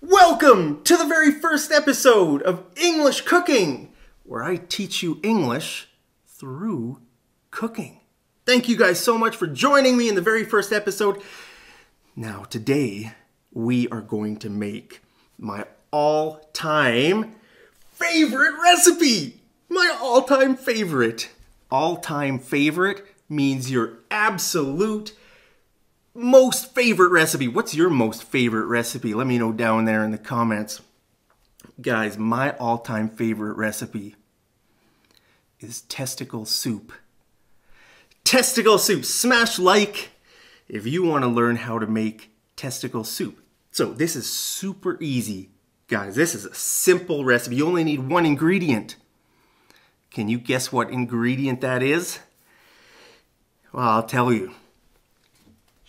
Welcome to the very first episode of English Cooking, where I teach you English through cooking. Thank you guys so much for joining me in the very first episode. Now, today we are going to make my all-time favorite recipe. My all-time favorite. All-time favorite means your absolute most favorite recipe. What's your most favorite recipe? Let me know down there in the comments. Guys, my all-time favorite recipe is testicle soup. Testicle soup. Smash like if you want to learn how to make testicle soup. So this is super easy, guys. This is a simple recipe. You only need one ingredient. Can you guess what ingredient that is? Well, I'll tell you.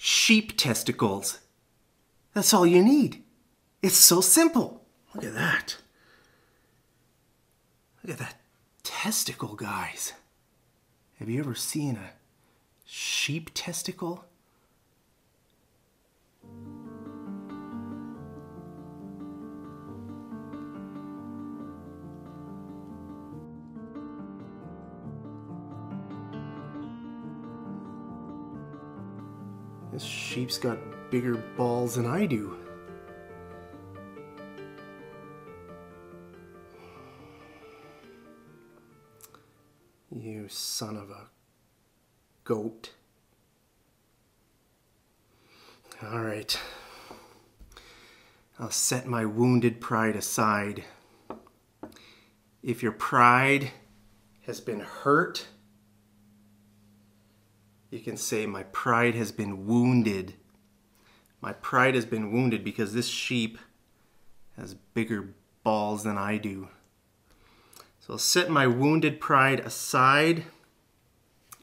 Sheep testicles. That's all you need. It's so simple. Look at that. Look at that testicle, guys. Have you ever seen a sheep testicle? This sheep's got bigger balls than I do. You son of a goat. All right. I'll set my wounded pride aside. If your pride has been hurt, you can say, my pride has been wounded. My pride has been wounded because this sheep has bigger balls than I do. So I'll set my wounded pride aside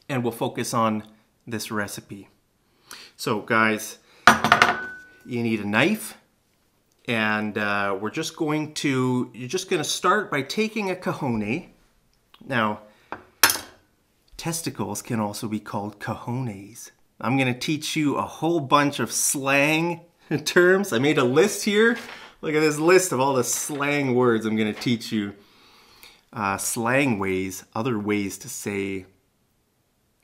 and we'll focus on this recipe. So guys, you need a knife and you're just going to start by taking a cajone. Now, testicles can also be called cojones. I'm going to teach you a whole bunch of slang terms. I made a list here. Look at this list of all the slang words I'm going to teach you. Slang ways, other ways to say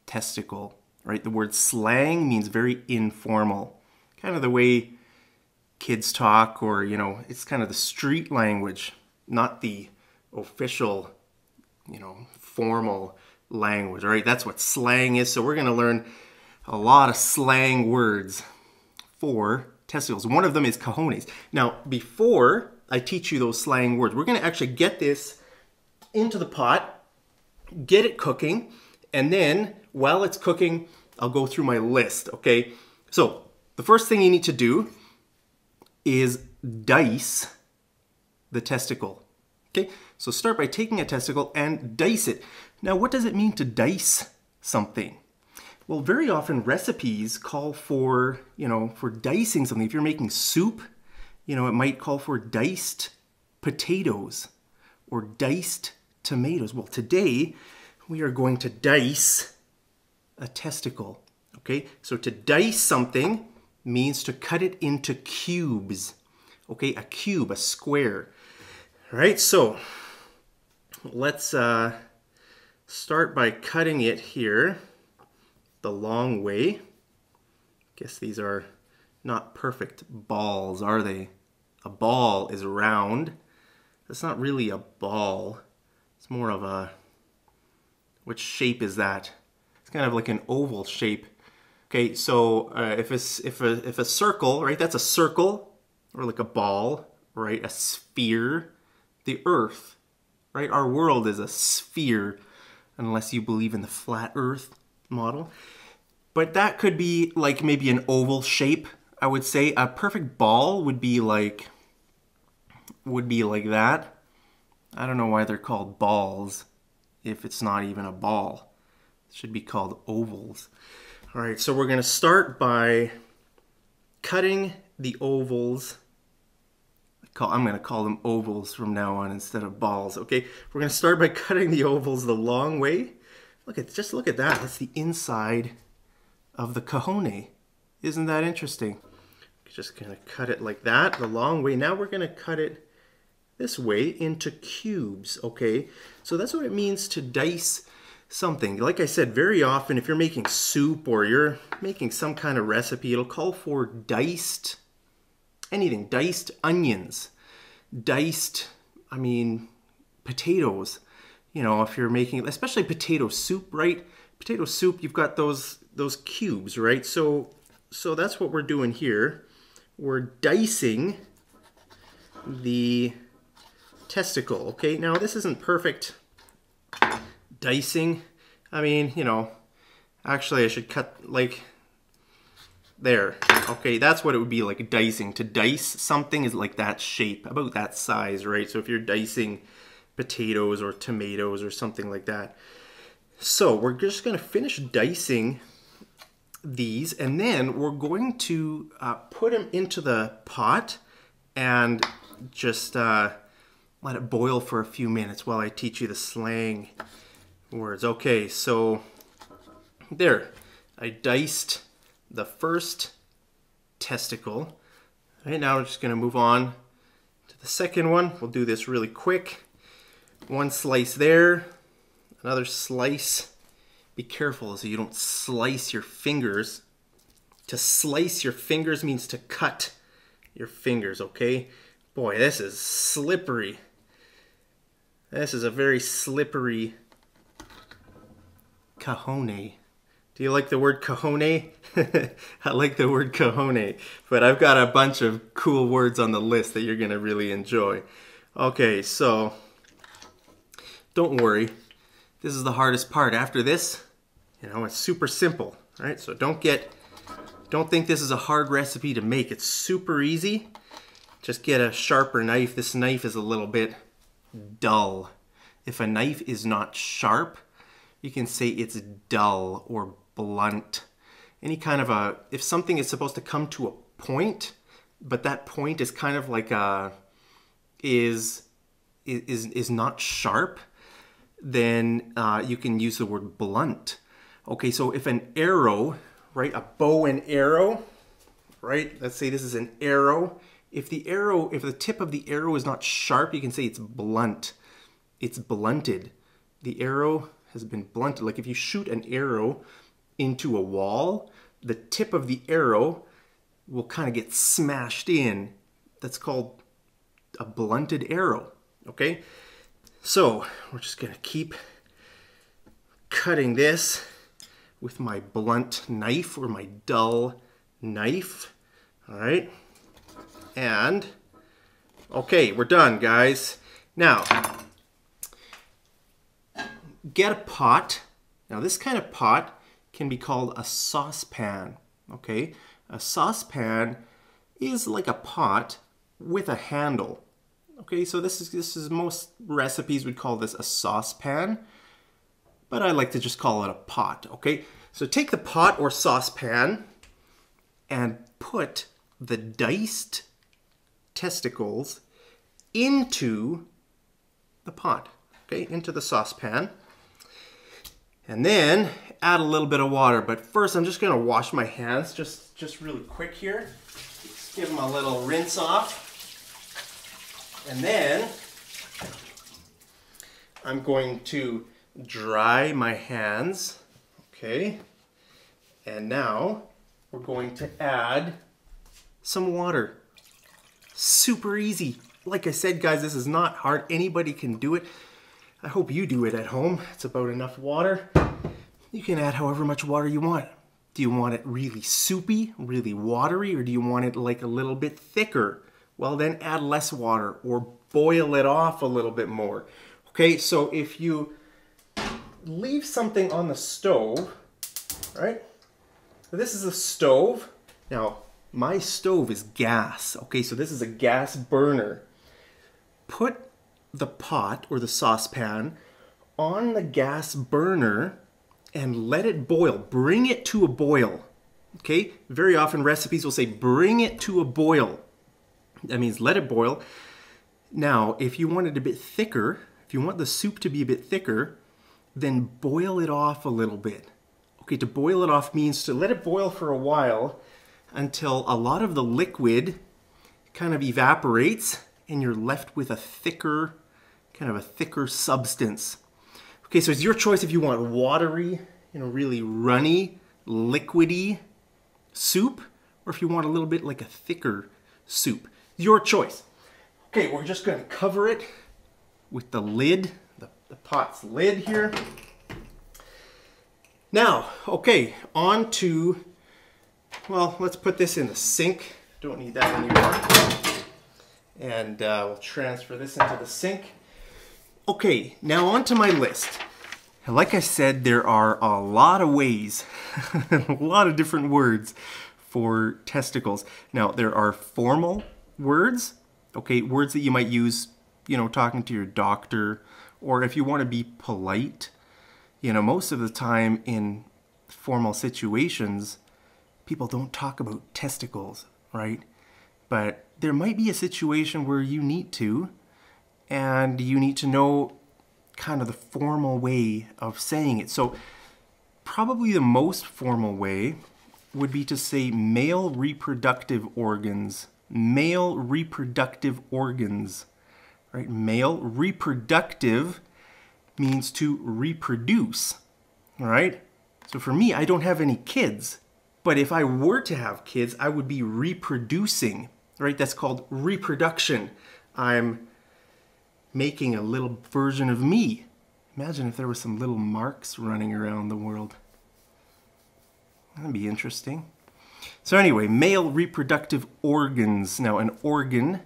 testicle, right? The word slang means very informal. Kind of the way kids talk, or, you know, it's kind of the street language, not the official, you know, formal language, all right? That's what slang is. So we're going to learn a lot of slang words for testicles. One of them is cojones. Now, before I teach you those slang words, we're going to actually get this into the pot, get it cooking, and then while it's cooking, I'll go through my list, okay? So the first thing you need to do is dice the testicle, okay? So start by taking a testicle and dice it. Now, what does it mean to dice something? Well, very often recipes call for, you know, for dicing something. If you're making soup, you know, it might call for diced potatoes or diced tomatoes. Well, today we are going to dice a testicle, okay? So to dice something means to cut it into cubes, okay? A cube, a square. All right, so let's start by cutting it here the long way. Guess these are not perfect balls, are they? A ball is round. That's not really a ball. It's more of a, which shape is that? It's kind of like an oval shape. Okay, so if a circle, right? That's a circle, or like a ball, right? A sphere. The Earth, right? Our world is a sphere, unless you believe in the flat Earth model. But that could be like maybe an oval shape, I would say. A perfect ball would be like that. I don't know why they're called balls if it's not even a ball. It should be called ovals. All right, so we're going to start by cutting the ovals. I'm going to call them ovals from now on instead of balls, okay? We're going to start by cutting the ovals the long way. Just look at that. That's the inside of the cajone. Isn't that interesting? Just gonna cut it like that, the long way. Now we're gonna cut it this way into cubes, okay? So that's what it means to dice something. Like I said, very often if you're making soup or you're making some kind of recipe, it'll call for diced anything, diced onions, diced, I mean, potatoes. You know, if you're making, especially potato soup, right? Potato soup, you've got those cubes, right? So that's what we're doing here. We're dicing the testicle, okay? Now, this isn't perfect dicing. I mean, you know, actually I should cut like there. Okay, that's what it would be like dicing. To dice something is like that shape, about that size, right? So if you're dicing potatoes or tomatoes or something like that. So we're just gonna finish dicing these, and then we're going to put them into the pot and just let it boil for a few minutes while I teach you the slang words. Okay, so there, I diced the first testicle. Right, now we're just going to move on to the second one. We'll do this really quick. One slice there, another slice. Be careful so you don't slice your fingers. To slice your fingers means to cut your fingers, okay? Boy, this is slippery. This is a very slippery cajone. Do you like the word cajone? I like the word cajone, but I've got a bunch of cool words on the list that you're gonna really enjoy. Okay, so don't worry. This is the hardest part. After this, you know, it's super simple, right? So don't think this is a hard recipe to make. It's super easy. Just get a sharper knife. This knife is a little bit dull. If a knife is not sharp, you can say it's dull or blunt. Any kind of if something is supposed to come to a point, but that point is kind of like is not sharp, then you can use the word blunt. Okay, so if an arrow, right, a bow and arrow, right? Let's say this is an arrow. If the tip of the arrow is not sharp, you can say it's blunt. It's blunted. The arrow has been blunted. Like if you shoot an arrow into a wall, the tip of the arrow will kind of get smashed in. That's called a blunted arrow, okay? So we're just gonna keep cutting this with my blunt knife or my dull knife, all right? And, okay, we're done, guys. Now, get a pot. Now, this kind of pot can be called a saucepan, okay? A saucepan is like a pot with a handle, okay? So this is most recipes would call this a saucepan, but I like to just call it a pot, okay? So take the pot or saucepan and put the diced testicles into the pot, okay? Into the saucepan. And then add a little bit of water. But first I'm just gonna wash my hands just really quick here. Just give them a little rinse off. And then I'm going to dry my hands, okay? And now we're going to add some water. Super easy. Like I said, guys, this is not hard. Anybody can do it. I hope you do it at home. It's about enough water. You can add however much water you want. Do you want it really soupy, really watery, or do you want it like a little bit thicker? Well, then add less water or boil it off a little bit more. Okay, so if you leave something on the stove, right? This is a stove. Now, my stove is gas. Okay, so this is a gas burner. Put the pot or the saucepan on the gas burner and let it boil. Bring it to a boil. Okay, very often recipes will say bring it to a boil. That means let it boil. Now, if you want it a bit thicker, if you want the soup to be a bit thicker, then boil it off a little bit. Okay, to boil it off means to let it boil for a while until a lot of the liquid kind of evaporates and you're left with a thicker, kind of a thicker substance. Okay, so it's your choice if you want watery, really runny, liquidy soup, or if you want a little bit like a thicker soup. Your choice. Okay, we're just going to cover it with the lid, the pot's lid here. Now, okay, on to, well, let's put this in the sink. Don't need that anymore. And we'll transfer this into the sink. Okay, now on to my list. Like I said, there are a lot of ways, a lot of different words for testicles. Now, there are formal words, okay, words that you might use, talking to your doctor, or if you want to be polite. Most of the time in formal situations, people don't talk about testicles, right? But there might be a situation where you need to, and you need to know kind of the formal way of saying it. So probably the most formal way would be to say male reproductive organs. Male reproductive organs, right? Male reproductive means to reproduce, all right? So for me, I don't have any kids, but if I were to have kids, I would be reproducing, right? That's called reproduction. I'm making a little version of me. Imagine if there were some little Marks running around the world. That'd be interesting. So anyway, male reproductive organs. Now an organ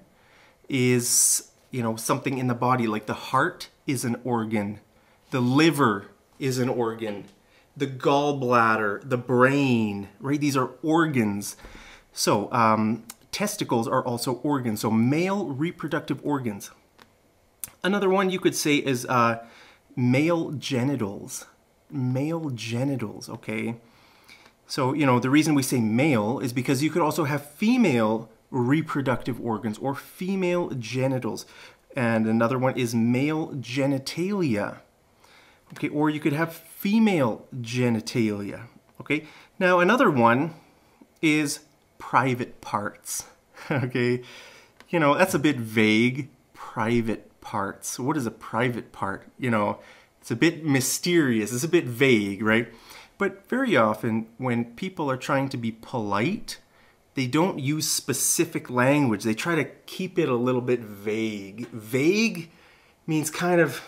is, something in the body, like the heart is an organ. The liver is an organ. The gallbladder, the brain, right? These are organs. So testicles are also organs. So male reproductive organs. Another one you could say is male genitals. Male genitals, okay? So, the reason we say male is because you could also have female reproductive organs or female genitals. And another one is male genitalia. Okay, or you could have female genitalia. Okay, now another one is private parts. Okay, that's a bit vague. Private parts. What is a private part? It's a bit mysterious. It's a bit vague, right? But very often when people are trying to be polite, they don't use specific language. They try to keep it a little bit vague. Vague means kind of,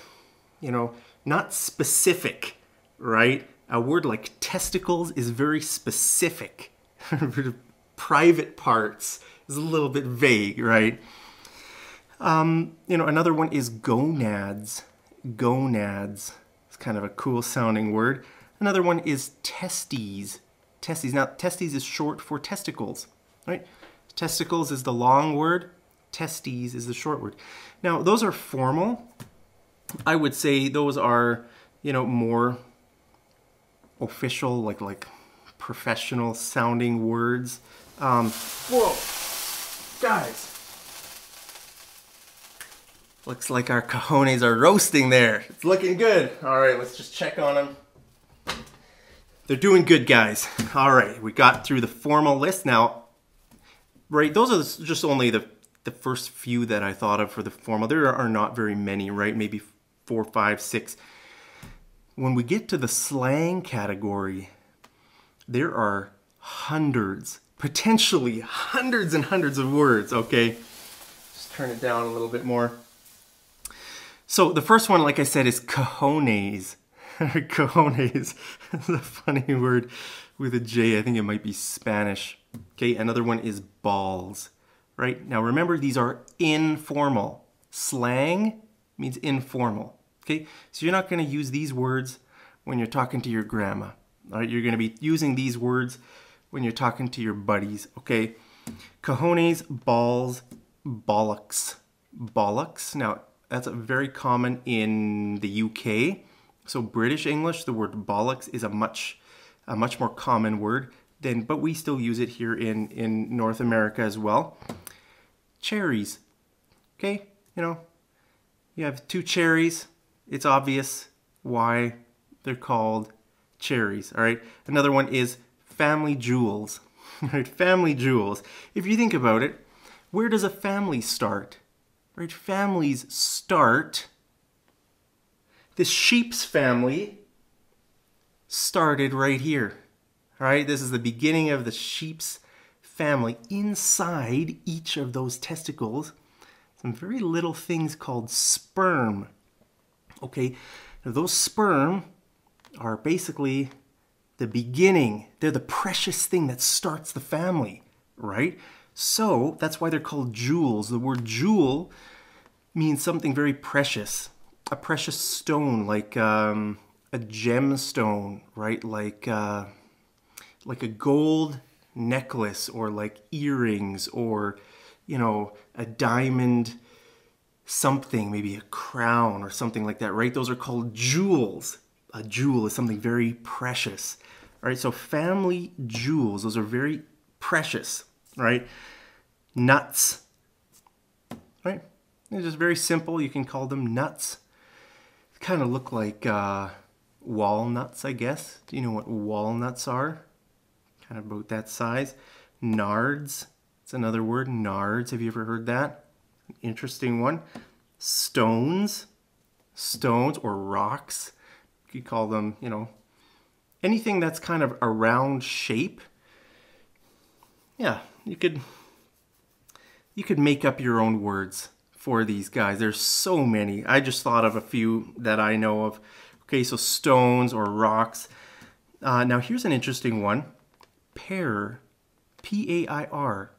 not specific, right? A word like testicles is very specific. Private parts is a little bit vague, right? Another one is gonads. Gonads. It's kind of a cool sounding word. Another one is testes. Testes. Now, testes is short for testicles, right? Testicles is the long word. Testes is the short word. Now, those are formal. I would say those are, more official, like professional sounding words. Whoa, guys. Looks like our cojones are roasting there. It's looking good. All right, let's just check on them. They're doing good, guys. All right, we got through the formal list. Now, right, those are just only the first few that I thought of for the formal. There are not very many, right? Maybe 4, 5, 6. When we get to the slang category, there are hundreds, potentially hundreds and hundreds of words, okay? Just turn it down a little bit more. So the first one, like I said, is cojones. Cojones. That's a funny word with a J. I think it might be Spanish. Okay, another one is balls. Right? Now remember, these are informal. Slang means informal. Okay? So you're not going to use these words when you're talking to your grandma. All right? You're going to be using these words when you're talking to your buddies. Okay? Cojones, balls, bollocks. Bollocks. Now, that's very common in the UK. So British English, the word bollocks is a much more common word but we still use it here in North America as well. Cherries. Okay, you have 2 cherries. It's obvious why they're called cherries. All right. Another one is family jewels. right? Family jewels. If you think about it, where does a family start? Right? Families start. This sheep's family started right here. All right? This is the beginning of the sheep's family. Inside each of those testicles, some very little things called sperm. Okay? Now those sperm are basically the beginning. They're the precious thing that starts the family, right? So that's why they're called jewels. The word jewel means something very precious. A precious stone, like a gemstone, right? Like a gold necklace, or like earrings, or, you know, a diamond something, maybe a crown or something like that, right? Those are called jewels. A jewel is something very precious. All right, so family jewels, those are very precious, right? Nuts, right? They're just very simple. You can call them nuts. They kind of look like walnuts, I guess. Do you know what walnuts are? Kind of about that size. Nards, it's another word, nards. Have you ever heard that? Interesting one. Stones, stones or rocks. You could call them, you know, anything that's kind of a round shape. Yeah, you could make up your own words for these guys. There's so many. I just thought of a few that I know of. Okay, so stones or rocks. Now here's an interesting one. Pear, P-A-I-R.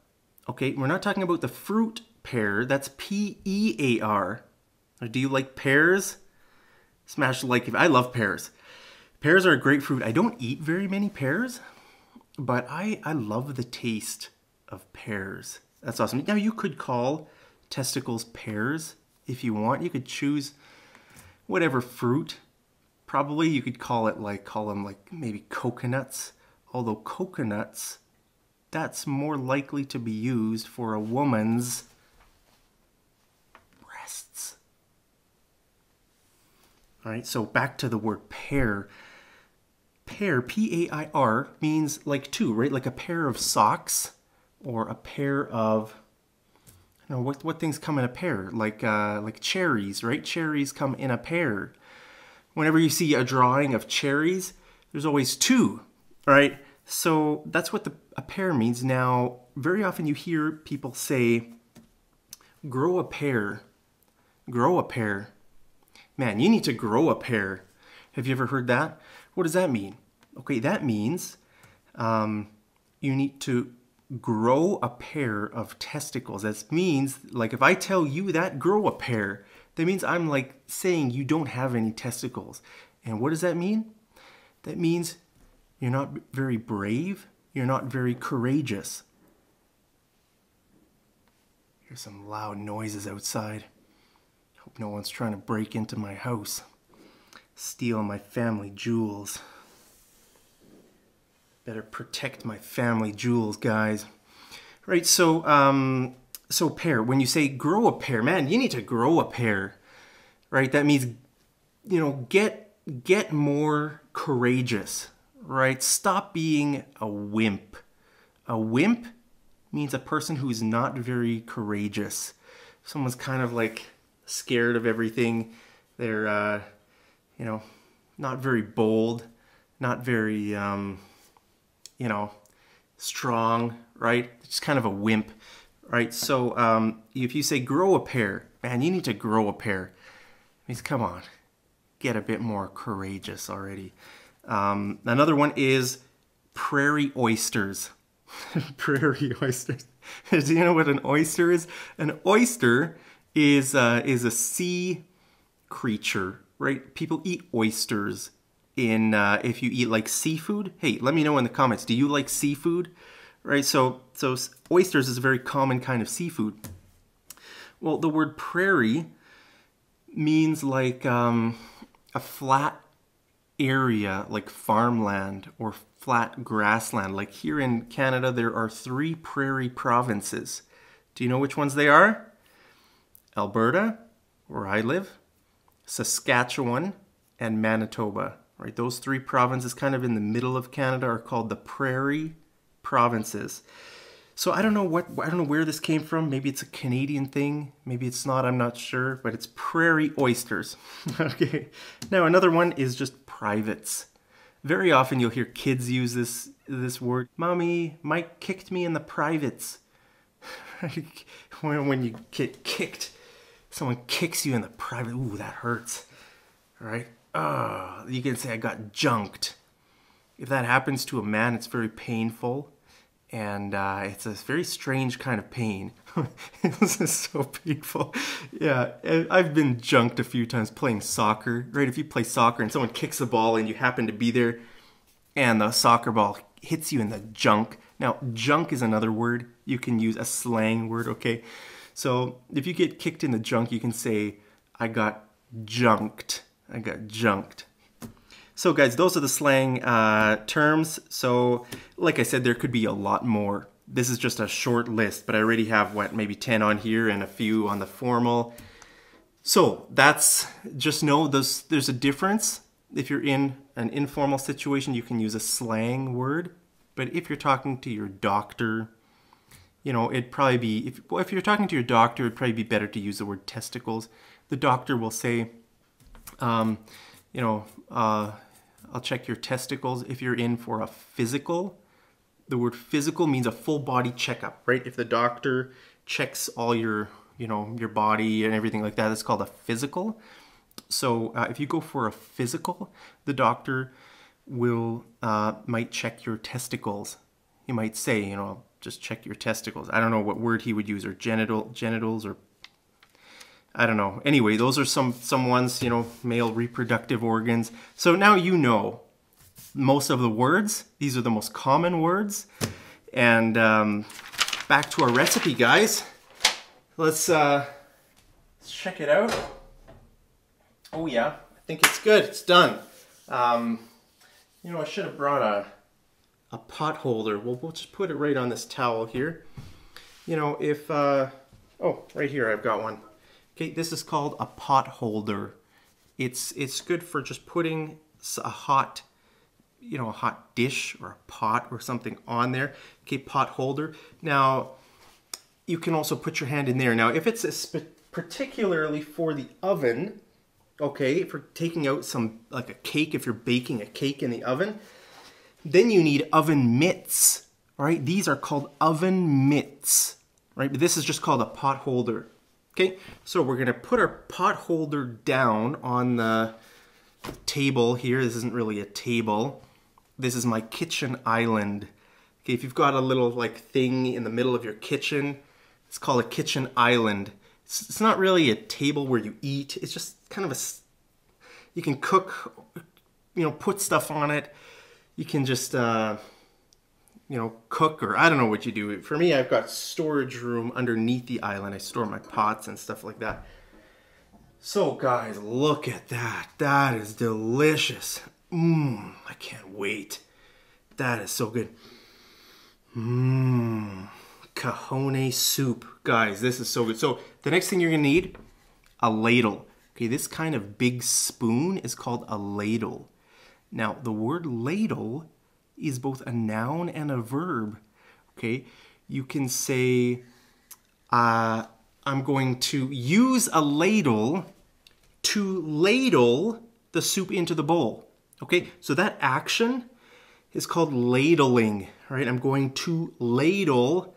Okay, we're not talking about the fruit pear. That's P-E-A-R. Do you like pears? Smash the like if I love pears. Pears are a great fruit. I don't eat very many pears, but I love the taste of pears. That's awesome. Now you could call testicles pears if you want. You could choose whatever fruit. Probably you could call them like maybe coconuts. Although coconuts, that's more likely to be used for a woman's breasts. All right, so back to the word pear. Pear, P-A-I-R, means like two, right? Like a pair of socks, or a pair of, I don't know, what things come in a pair? Like cherries, right? Cherries come in a pair. Whenever you see a drawing of cherries, there's always two, right? So that's what a pear means. Now, very often you hear people say, grow a pair, grow a pair. Man, you need to grow a pair. Have you ever heard that? What does that mean? Okay, that means you need to grow a pair of testicles. That means, like, if I tell you that, grow a pair, that means I'm like saying you don't have any testicles. And what does that mean? That means you're not very brave. You're not very courageous. Here's some loud noises outside. Hope no one's trying to break into my house, steal my family jewels. Better protect my family jewels, guys. Right, so so pair, when you say grow a pair, man, you need to grow a pair, right? That means, you know, get more courageous, right? Stop being a wimp. A wimp means a person who's not very courageous. Someone's kind of like scared of everything. They're, you know, not very bold, not very, you know, strong, right? Just kind of a wimp, right? So if you say grow a pair, man, you need to grow a pair. It means, come on, get a bit more courageous already. Another one is prairie oysters. Prairie oysters. Do you know what an oyster is? An oyster is a sea creature, right? People eat oysters in if you eat like seafood. Hey, let me know in the comments. Do you like seafood? Right? So oysters is a very common kind of seafood. Well, the word prairie means like a flat area, like farmland or flat grassland. Like here in Canada, there are 3 prairie provinces. Do you know which ones they are? Alberta, where I live, Saskatchewan, and Manitoba. Right, those 3 provinces kind of in the middle of Canada are called the prairie provinces. So I don't know where this came from. Maybe it's a Canadian thing. Maybe it's not, I'm not sure, but it's prairie oysters. Okay. Now another one is just privates. Very often you'll hear kids use this word. Mommy, Mike kicked me in the privates. When you get kicked, someone kicks you in the private, ooh, that hurts. All right. You can say I got junked. If that happens to a man, it's very painful. And it's a very strange kind of pain. This is so painful. Yeah, I've been junked a few times playing soccer, right? If you play soccer and someone kicks the ball and you happen to be there and the soccer ball hits you in the junk. Now, junk is another word. You can use a slang word, okay? So if you get kicked in the junk, you can say, I got junked. I got junked. So guys, those are the slang terms. So like I said, there could be a lot more. This is just a short list, but I already have, what, maybe 10 on here and a few on the formal. So that's, just know there's a difference. If you're in an informal situation, you can use a slang word. But if you're talking to your doctor, you know, it'd probably be, if you're talking to your doctor, it'd probably be better to use the word testicles. The doctor will say, you know, I'll check your testicles. If you're in for a physical, the word physical means a full body checkup, right? If the doctor checks all your, you know, your body and everything like that, it's called a physical. So if you go for a physical, the doctor will, might check your testicles. He might say, you know, just check your testicles. I don't know what word he would use, or genitals, or I don't know. Anyway, those are some ones, you know, male reproductive organs. So now you know most of the words. These are the most common words. And back to our recipe, guys. Let's check it out. Oh yeah, I think it's good. It's done. You know, I should have brought a pot holder. We'll just put it right on this towel here. You know, if oh, right here I've got one. Okay, this is called a pot holder. It's good for just putting a hot, you know, a hot dish or a pot or something on there. Okay, pot holder. Now, you can also put your hand in there. Now, if it's particularly for the oven, okay, for taking out some, like a cake, if you're baking a cake in the oven, then you need oven mitts, all right? These are called oven mitts, right? But this is just called a pot holder. Okay, so we're gonna put our pot holder down on the table here. This isn't really a table. This is my kitchen island. Okay, if you've got a little like thing in the middle of your kitchen, it's called a kitchen island. It's not really a table where you eat. It's just kind of a, you can cook, you know, put stuff on it. You can just, you know, cook, or I don't know what you do. For me, I've got storage room underneath the island. I store my pots and stuff like that. So guys, look at that. That is delicious. I can't wait. That is so good. Cajon soup. Guys, this is so good. So the next thing you're gonna need, a ladle. Okay, this kind of big spoon is called a ladle. Now, the word ladle is both a noun and a verb, okay? You can say, I'm going to use a ladle to ladle the soup into the bowl, okay? So that action is called ladling, right? I'm going to ladle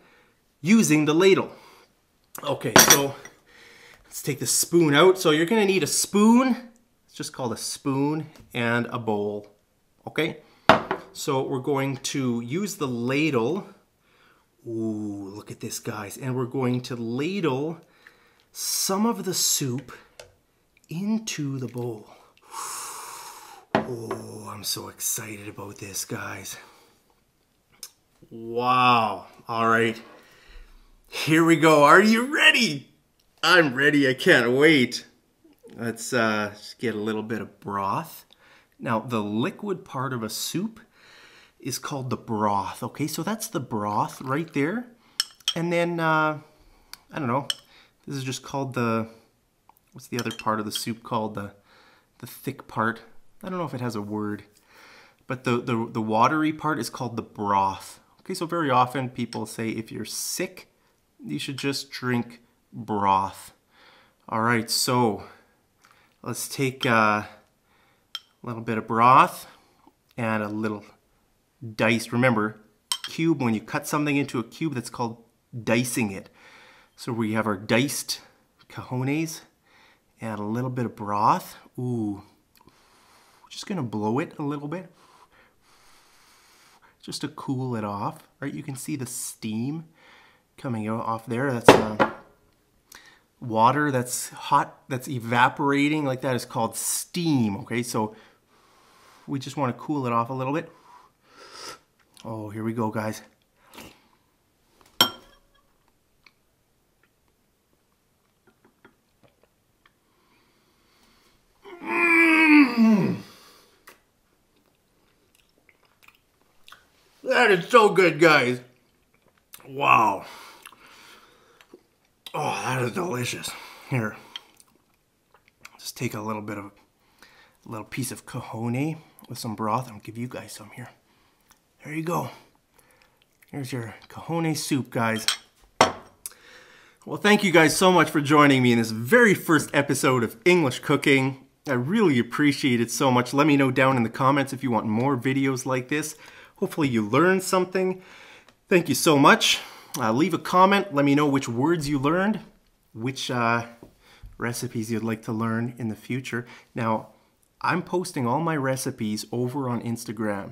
using the ladle. Okay, so let's take the spoon out. So you're gonna need a spoon, it's just called a spoon, and a bowl, okay? So we're going to use the ladle. Ooh, look at this, guys. And we're going to ladle some of the soup into the bowl. Oh, I'm so excited about this, guys. Wow. All right. Here we go. Are you ready? I'm ready. I can't wait. Let's just get a little bit of broth. Now, the liquid part of a soup is called the broth, okay? So that's the broth right there. And then, I don't know, this is just called the, what's the other part of the soup called? The thick part. I don't know if it has a word. But the watery part is called the broth, Okay, so very often people say if you're sick, you should just drink broth. All right, so let's take a little bit of broth and a little diced. Remember, cube, when you cut something into a cube, that's called dicing it. So we have our diced cojones and a little bit of broth. Ooh, just gonna blow it a little bit, just to cool it off. Right, you can see the steam coming off there. That's water that's hot, that's evaporating like that, is called steam. Okay, so we just want to cool it off a little bit. Oh, here we go, guys. That is so good, guys. Wow. Oh, that is delicious. Here, just take a little bit of, a little piece of cojone with some broth. I'll give you guys some here. There you go. Here's your cojone soup, guys. Well, thank you guys so much for joining me in this very first episode of English Cooking. I really appreciate it so much. Let me know down in the comments if you want more videos like this. Hopefully you learned something. Thank you so much. Leave a comment. Let me know which words you learned, which recipes you'd like to learn in the future. Now, I'm posting all my recipes over on Instagram.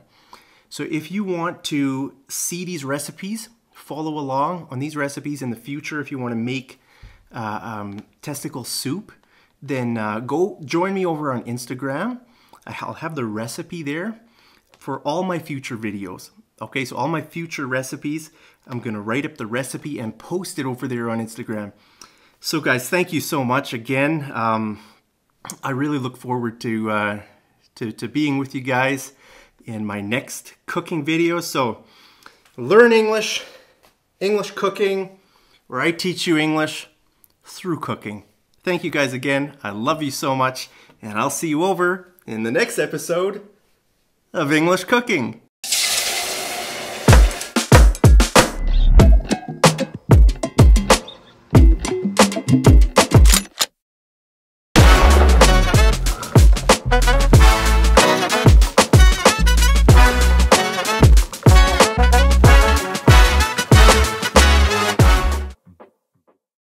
So if you want to see these recipes, follow along on these recipes in the future. If you want to make testicle soup, then go join me over on Instagram. I'll have the recipe there for all my future videos. Okay, so all my future recipes, I'm gonna write up the recipe and post it over there on Instagram. So guys, thank you so much again. I really look forward to being with you guys in my next cooking video. So learn English, English cooking, where I teach you English through cooking. Thank you guys again. I love you so much, and I'll see you over in the next episode of English Cooking.